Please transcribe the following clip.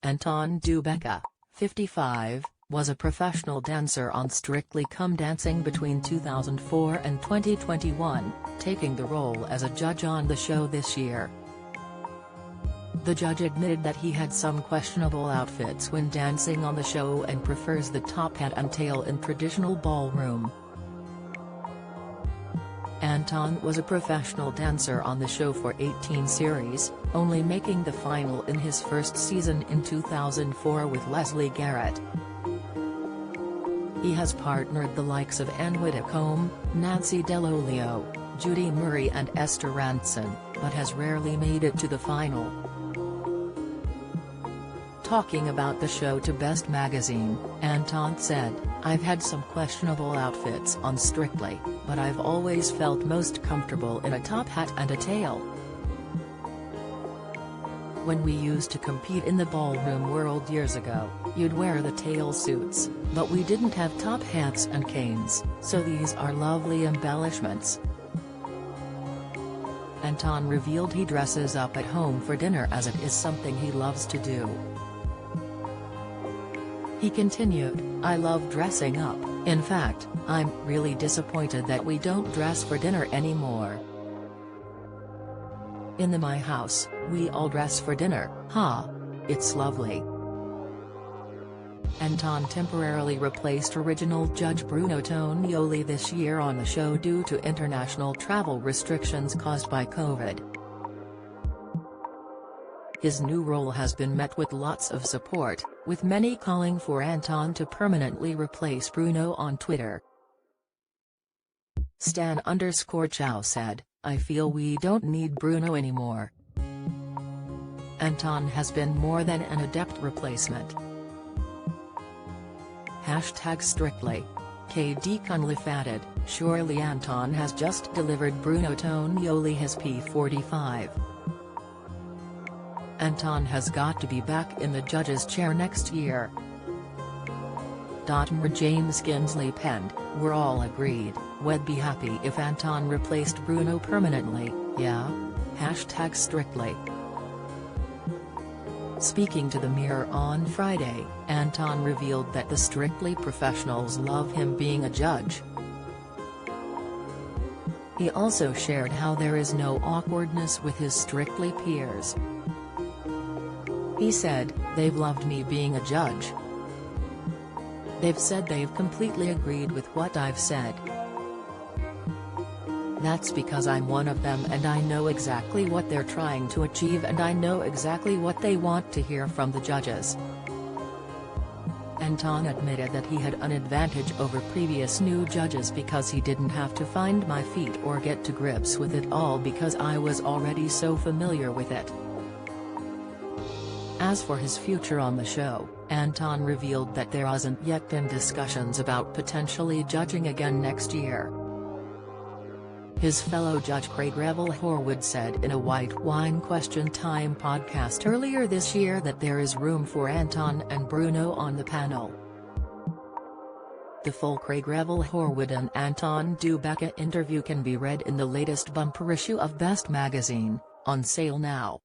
Anton Du Beke, 55, was a professional dancer on Strictly Come Dancing between 2004 and 2021, taking the role as a judge on the show this year. The judge admitted that he had some questionable outfits when dancing on the show and prefers the top hat and tail in traditional ballroom. Anton was a professional dancer on the show for 18 series, only making the final in his first season in 2004 with Leslie Garrett. He has partnered the likes of Anne Whitcomb, Nancy Dell'Olio, Judy Murray and Esther Rantzen, but has rarely made it to the final. Talking about the show to Best Magazine, Anton said, "I've had some questionable outfits on Strictly, but I've always felt most comfortable in a top hat and a tail. When we used to compete in the ballroom world years ago, you'd wear the tail suits, but we didn't have top hats and canes, so these are lovely embellishments." Anton revealed he dresses up at home for dinner as it is something he loves to do. He continued, "I love dressing up. In fact, I'm really disappointed that we don't dress for dinner anymore. In my house, we all dress for dinner, it's lovely." Anton temporarily replaced original judge Bruno Tonioli this year on the show due to international travel restrictions caused by COVID. His new role has been met with lots of support, with many calling for Anton to permanently replace Bruno on Twitter. Stan_Chow said, "I feel we don't need Bruno anymore. Anton has been more than an adept replacement." #Strictly. KD Cunliffe added, "Surely Anton has just delivered Bruno Tonioli his P45. Anton has got to be back in the judge's chair next year." James Kinsley penned, "We're all agreed, we'd be happy if Anton replaced Bruno permanently, yeah? #Strictly." Speaking to the Mirror on Friday, Anton revealed that the Strictly professionals love him being a judge. He also shared how there is no awkwardness with his Strictly peers. He said, "They've loved me being a judge. They've said they've completely agreed with what I've said. That's because I'm one of them and I know exactly what they're trying to achieve and I know exactly what they want to hear from the judges." Anton admitted that he had an advantage over previous new judges because he didn't have to find my feet or get to grips with it all because I was already so familiar with it. As for his future on the show, Anton revealed that there hasn't yet been discussions about potentially judging again next year. His fellow judge Craig Revel Horwood said in a White Wine Question Time podcast earlier this year that there is room for Anton and Bruno on the panel. The full Craig Revel Horwood and Anton Du Beke interview can be read in the latest bumper issue of Best Magazine, on sale now.